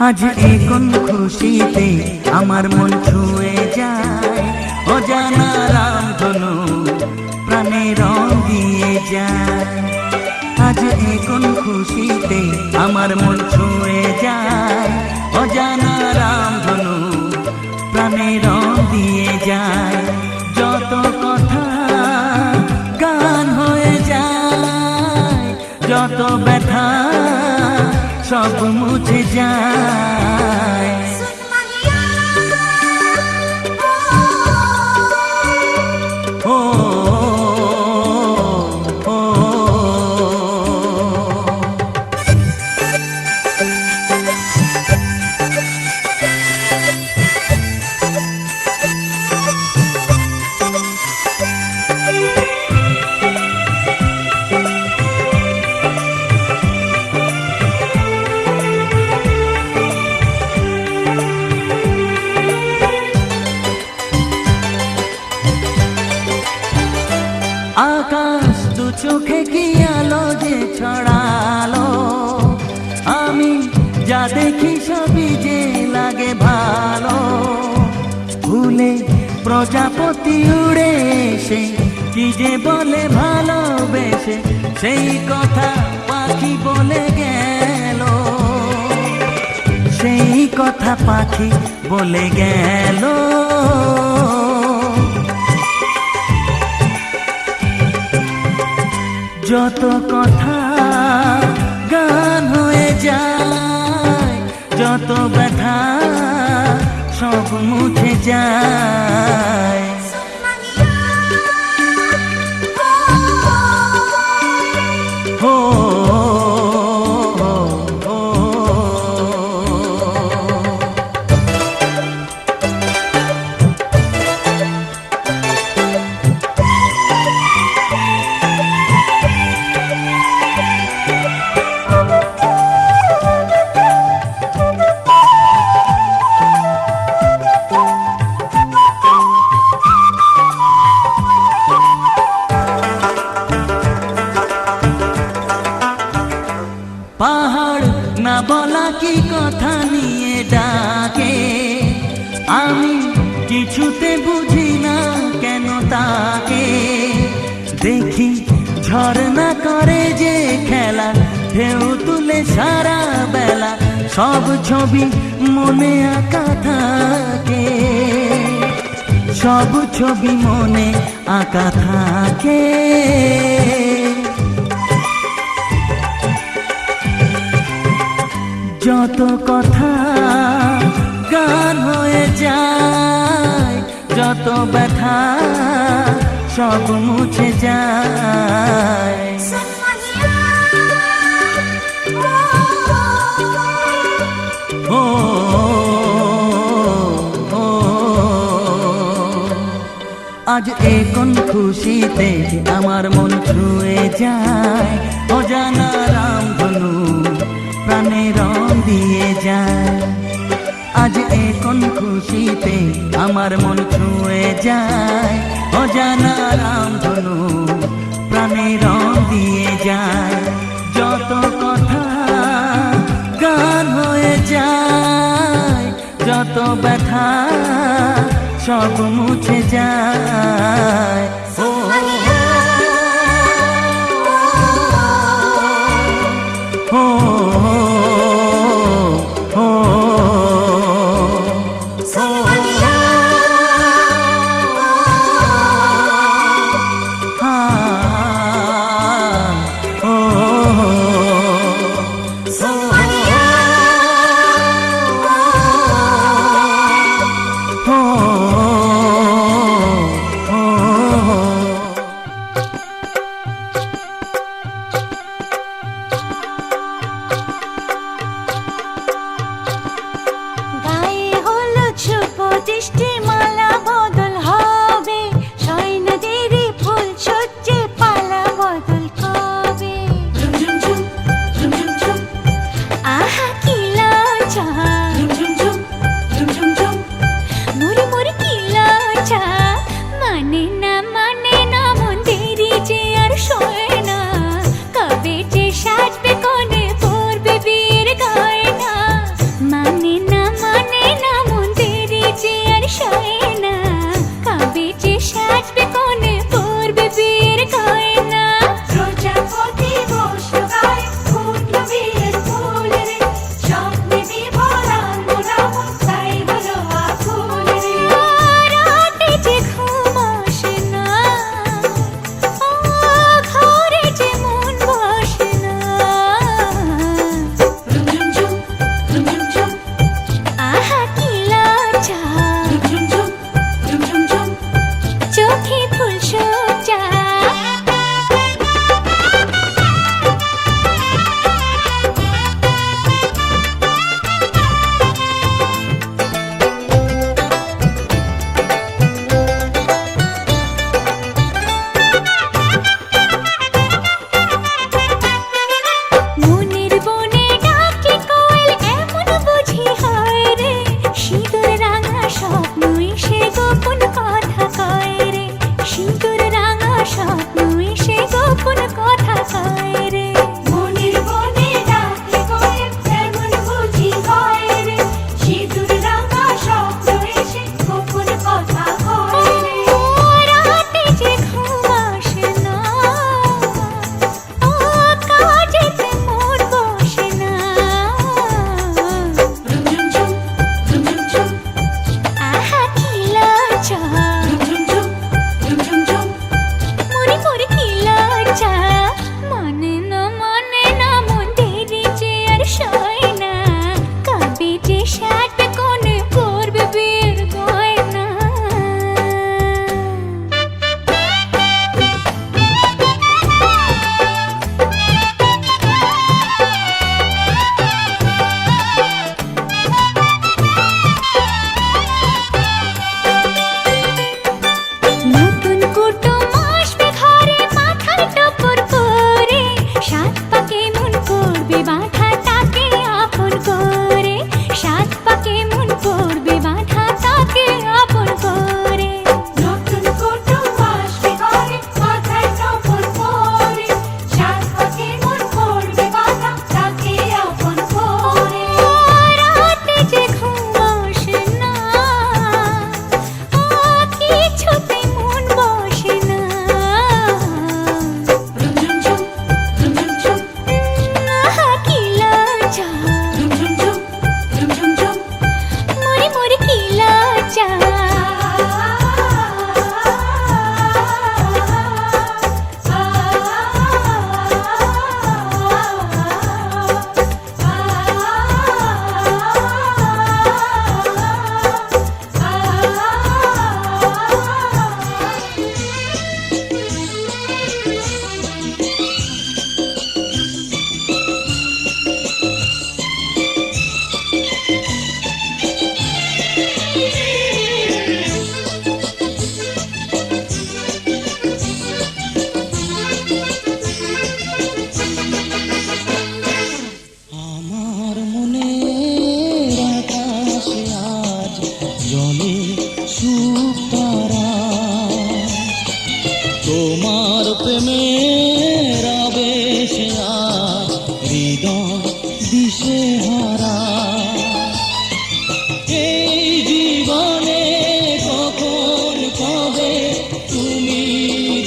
আজ এই কোন খুশিতে আমার মন ছুঁয়ে যায়, অজানা রামধনু প্রাণে রং দিয়ে যায়। আজ এই কোন খুশিতে আমার মন ছুঁয়ে যায়, অজানা রামধনু প্রাণে রং দিয়ে যায়। যত কথা গান হয়ে যায়, যত ব্যথা সব মুছে যায়। ও আকাশ দু চোখে কি আলো যে ছড়ালো, আমি যা দেখি সবই যে লাগে ভালো। ভুলে প্রজাপতি উড়ে এসে কি যে বলে ভালোবেসে, সেই কথা পাখি বলে গেল, সেই কথা পাখি বলে গেল। যত কথা গান হয়ে যায়, যত ব্যথা সব মুছে যায়। ও পাহাড় না বলা কি কথা নিয়ে ডাকে, আমি কিছুতে বুঝি না কেন তাকে। দেখি ঝর্ণা করে যে খেলা, ঢেউ তুলে সারা বেলা, সব ছবি মনে আঁকা থাকে, সব ছবি মনে আঁকা থাকে। যত কথা গান হয়ে যায়, যত ব্যথা সব মুছে যায়। ও আজ এই কোন খুশিতে আমার মন ছুঁয়ে যায়, অজানা রামধনু প্রাণে রং দিয়ে যায়। আজ এই কোন খুশিতে আমার মন ছুঁয়ে যায়, অজানা রামধনু প্রাণে রং দিয়ে যায়। যত কথা গান হয়ে যায়, যত ব্যথা সব মুছে যায়। ও oh তাকায় রে। মনের বনে ডাকে করে এমন বুঝি হয় রে, সিঁদুর রাঙা স্বপ্ন এসে গোপন কথা কয় রে। রাতে যে ঘুম আসে না, কাজেতে মন বসে না। ঝুমঝুম ঝুমঝুম আহা কি লজ্জা, মনে পড়ে কি লজ্জা। মানে না মন দেরি যে আর সয় না, কবে যে সাত কোণে পড়বে বিয়ের গয়না। নতুন কুটুম আসবে ঘরে, মাথায় টপর করে, সাত পাকে মন পড়বে বাঁধা তাকে আপন করে। সাত পাকে মন পড়বে বাঁধা তাকে আপন করে। নতুন কুটুম আসবে ঘরে, মাথায় টপর করে, সাত পাকে মন পড়বে বাঁধা তাকে আপন করে। রাতে যে ঘুম আসে না, কিছুতে মন বসে না। আহা কি লজ্জা, মরে মরে কি লজ্জা। আমার মনের আকাশে আজ জলে সুতারা, তোমার প্রেমের আবেশে আজ হৃদয় দিশেহারা। এই জীবনে কখন কবে তুমি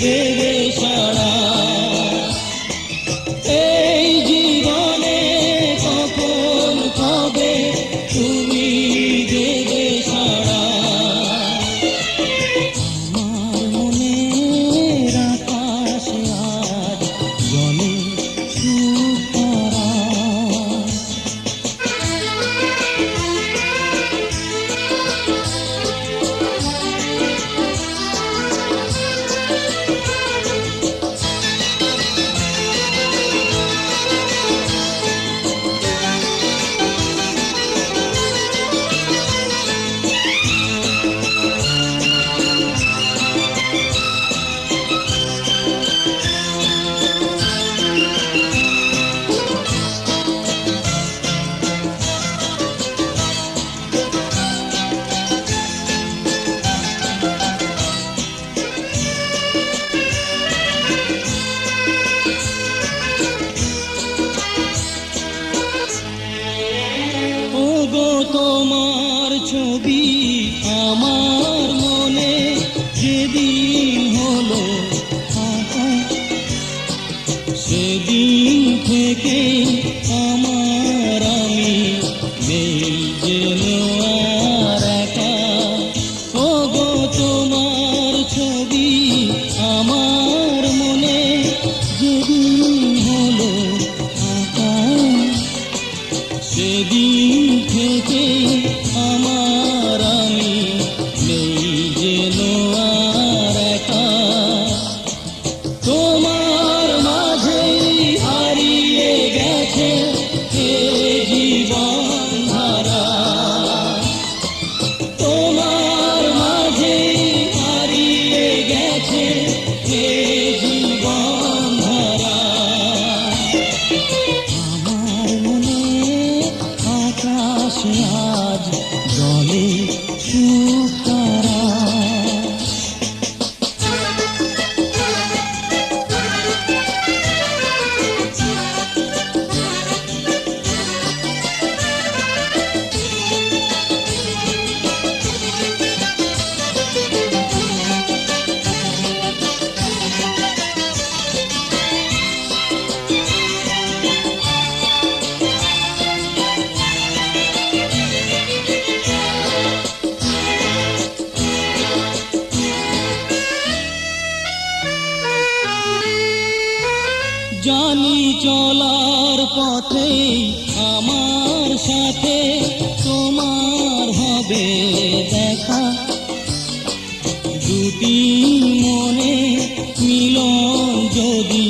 দেবে সাড়া, এই জীবনে কখন কবে তুমি দেবে সাড়া। আমার মনের আকাশে জানি চলার পথে আমার সাথে তোমার হবে দেখা, দুটি মনে মিলন যদি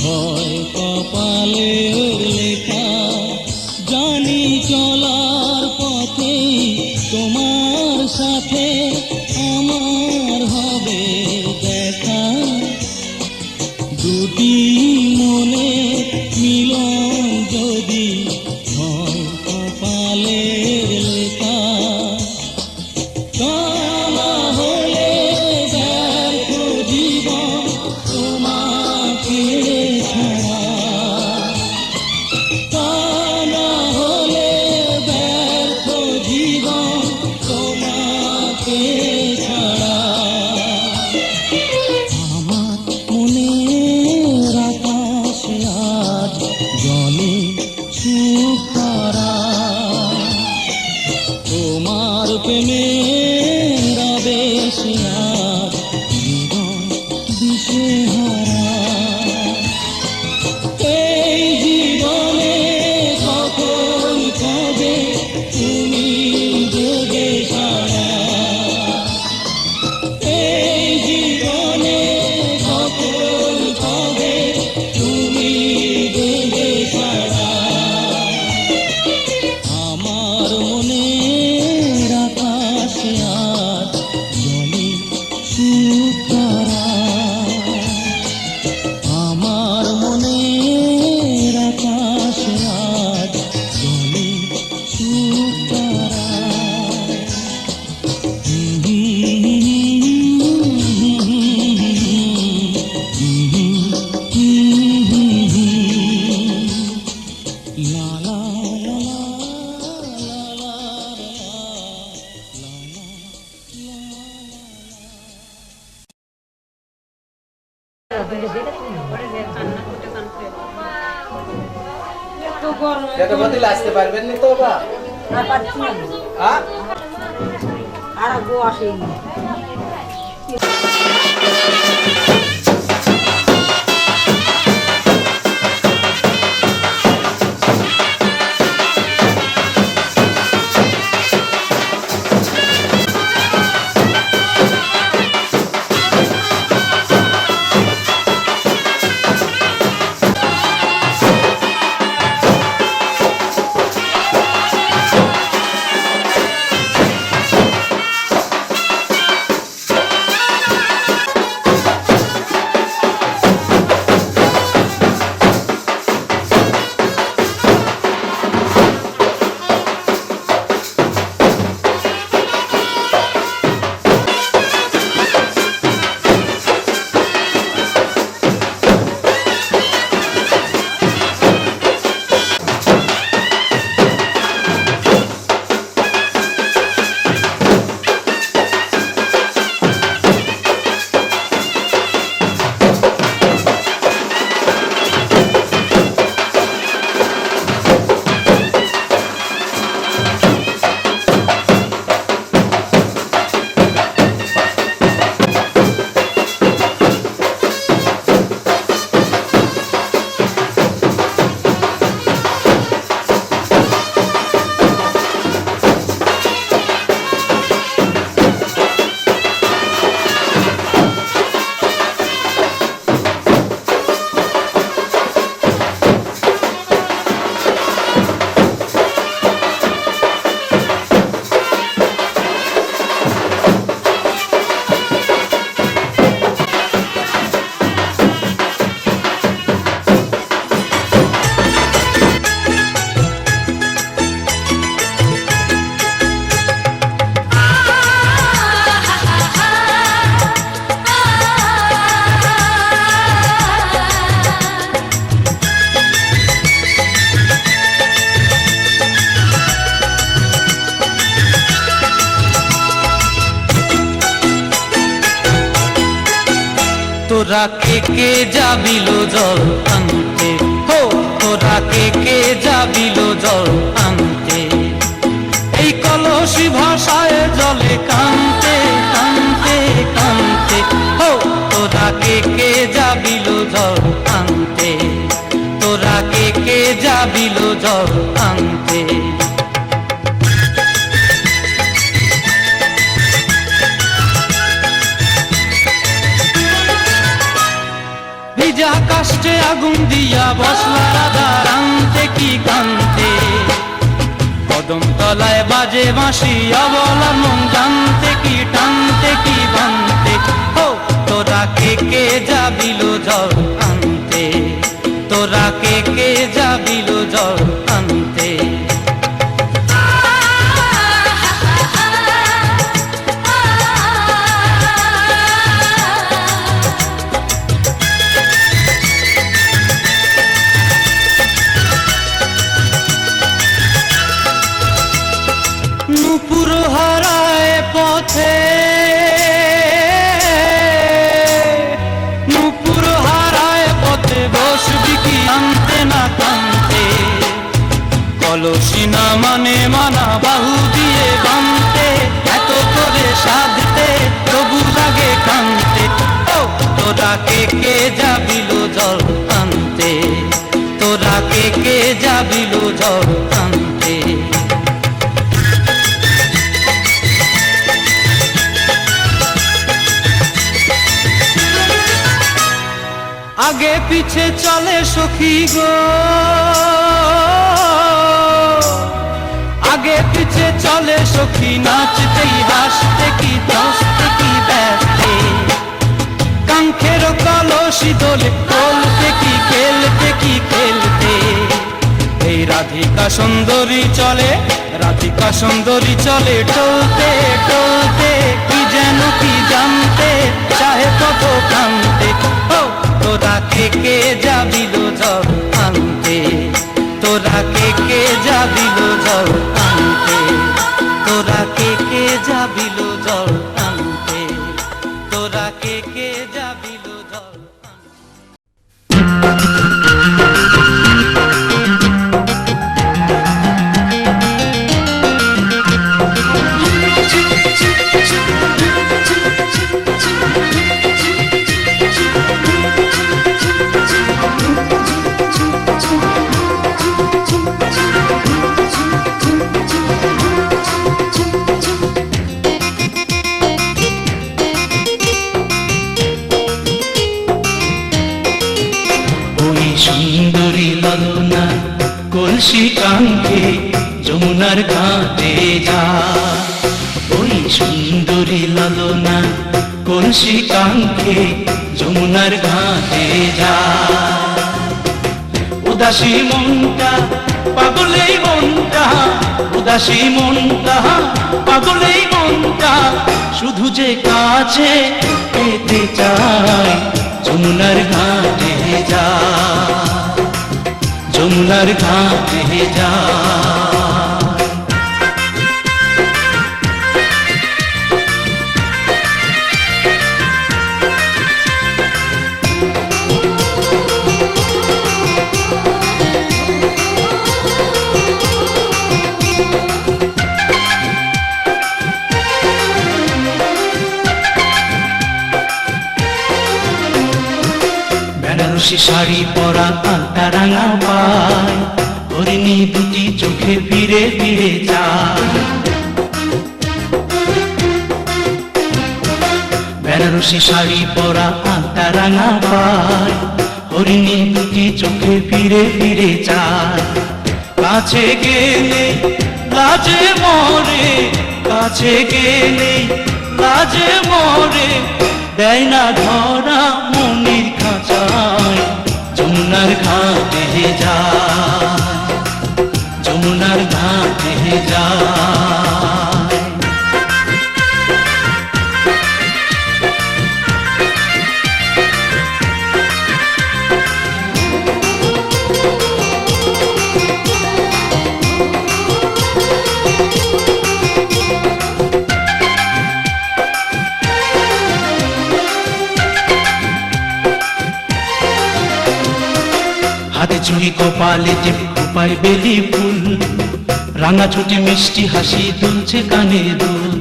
হয় কপালের লেখা। জানি চলার পথে তোমার সাথে আমার হবে দেখা, দুটি মনে মিলন যদি হয় কপালের লেখা। কালা হলে ব্যর্থ জীবন তোমাকে ছাড়া, কালা হলে ব্যর্থ জীবন তোমাকে ছাড়া। আমার মনের আকাশে আজ জলে সুখ তারা, তোমার প্রেমের আবেশে আজ জীবন দিশেহারা। এই জীবনে কখন কবে তুমি দেবে সাড়া, এই জীবনে কখন কবে তুমি দেবে সাড়া। আমার মনের আকাশে আজ জলে সুখ তারা, আমার মনের আকাশে আজ জলে সুখ তারা। La la la la la la এটা বদলে আসতে পারবেন না তো বা না পারছি না হ্যাঁ আর গো আসেনি তোরা কে যাবিল জল আনতে, হো তোরা কে যাবিল জল আনতে, এই কলসি ভাষায় জলে কানতে কানতে কানতে, হো তোরা কে যাবিল জল আনতে। কাষ্টে আগুন দিয়া বসলা রাধা রান্তে কি কান্তে কদম তলায় বাজে বাঁশি অবলা মন জানতে কি টানতে কি বানতে ও তোরা কে যাবিল জল আনতে তোরা কে যাবিল জল আনতে নুপুর হারায় পথে নুপুর হারায় পথে বসবি কি আনতে না কানতে কলসি না মানে মানা বাহু দিয়ে বানতে এত করে সাধতে তবু লাগে কানতে ও তোরা কে যাবিল জল আনতে তোরা কে যাবিল জল আনতে আগে পিছে চলে সখী গো আগে পিছে চলে সখী নাচতেই হাসতে কি দশতে কি ব্যস্তে কাঙ্ক্ষের কলসি দোলে বলতে কি খেলতে কি খেলতে এই রাধিকা সুন্দরী চলে রাধিকা সুন্দরী চলে টলতে টলতে কি যেন কি জানতে চাহে কত কান্তে ও তোরা কে যাবিল জল আনতে তোরা কে যাবিল জল আনতে তোরা কে যাবিল জল আনতে তোরা কে যাবিল জল সুন্দরী ললনা কলসি কাঙ্ক্ষে যমুনার ঘাটে যা ওই সুন্দরী ললনা কলসি কাঙ্ক্ষে যমুনার ঘাটে যা উদাসী মনটা পাগলেই মনটা উদাসী মনটা পাগলেই মনটা শুধু যে কাছে পেতে চায় যমুনার ঘাটে যা যমুনার ঘাটে যা বেনারসি শাড়ি পরা আলতা রাঙা পায় হরিণী দুটি চোখে ফিরে ফিরে যায় বেনারসি শাড়ি পরা আলতা রাঙা পায় হরিণী দুটি চোখে ফিরে ফিরে যায় কাছে গেলে লাজে মরে কাছে গেলে লাজে মরে দেয় না ধরা মনির খাঁচায় যমুনার ঘাটে যায় যমুনার ঘাটে যায় হাতে চুড়ি কপালে টিপ খোপায় বেলি ফুল রাঙা ছুটি মিষ্টি হাসি দুলছে কানে দুল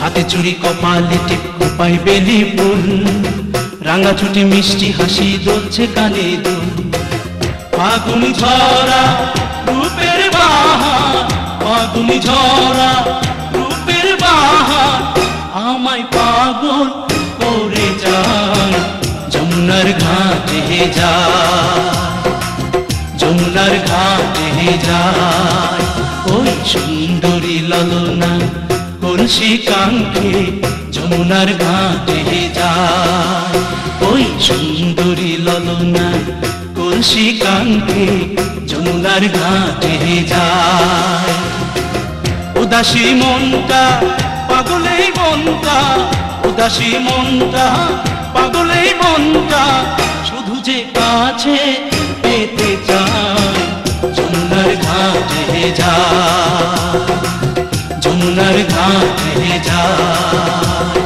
হাতে চুড়ি কপালে টিপ খোপায় বেলি ফুল রাঙা ছুটি মিষ্টি হাসি দুলছে কানে দুল ফাগুন ঝরা রূপের বাহার ফাগুন ঝরা রূপের বাহার আমায় পাগল ঘাটে যায়, যমুনার ঘাটে যায়, ওই সুন্দরী ললনা কলসি কাঙ্ক্ষে যমুনার ঘাটে যায়, ওই সুন্দরী ললনা কলসি কাঙ্ক্ষে যমুনার ঘাটে যায়। উদাসী মনটা পাগলেই মনটা, উদাসী মনটা পাগলেই মনটা শুধু যে কাছে পেতে চায়, যমুনার ঘাটে যায়, যমুনার ঘাটে যায়,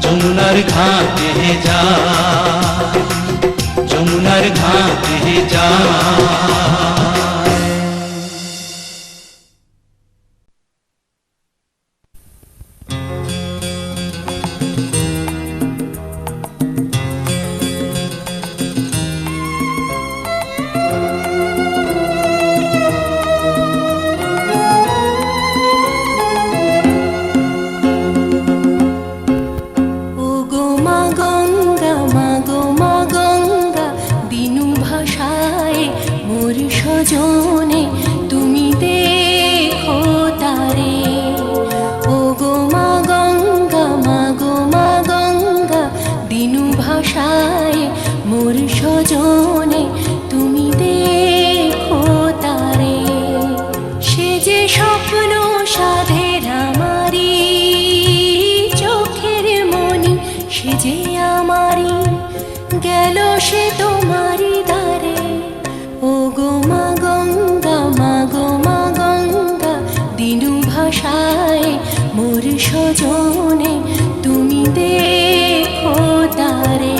যমুনার ঘাটে যায়, যমুনার ঘাটে যায়। সজনে তুমি দেখো তারে, ও গো মা গঙ্গা, মা গো মা গঙ্গা, দিনু ভাষায় মোর সজনে তুমি দেখো তারে। সে যে স্বপ্ন সাধের আমারি চোখের মনি, সে যে আমারি গেল সে তোমারি দ্বারে, ও গো মা গঙ্গা, মা গো মা গঙ্গা, দিনু ভাষায় মোর সজনে তুমি দেখো তারে।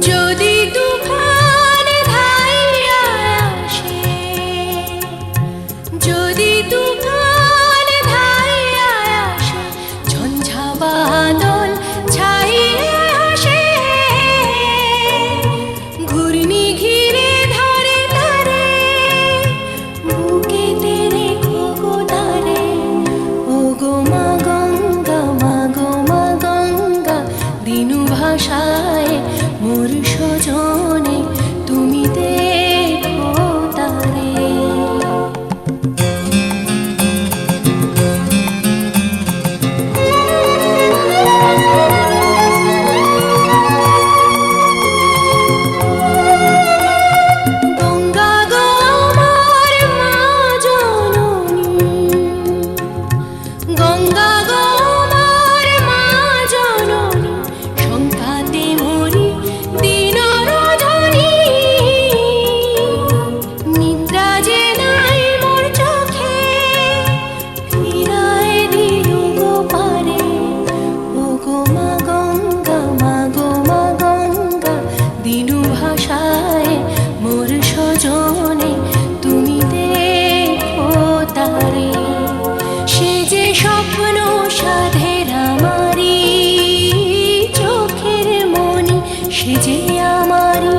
যদি তুফান ধাইয়া আসে, যদি তুফান ধাইয়া আসে, ঝঞ্ঝা বাদল ছাইয়া আসে, ঘূর্ণি ঘিরে ধরে তারে, বুকেতে রেখো গো তারে, ও গো মা গঙ্গা, মা গো মা গঙ্গা, দিনু ভাষায় মোর সজনে তুমি দেখো তারে। গঙ্গা গো আমার মা জননী, গঙ্গা গো আমার মা জননী, শঙ্কাতে মরি দিন রজনী, নিদ্রা যে নাই মোর চোখে, ফিরায় দিও গো পারে, ও গো মা গঙ্গা, মা গো মা গঙ্গা, দিনু ভাষায় মোর সজনে তুমি দেখো তারে। সে যে স্বপ্ন সাধের আমারি চোখের মনি, সে যে আমারি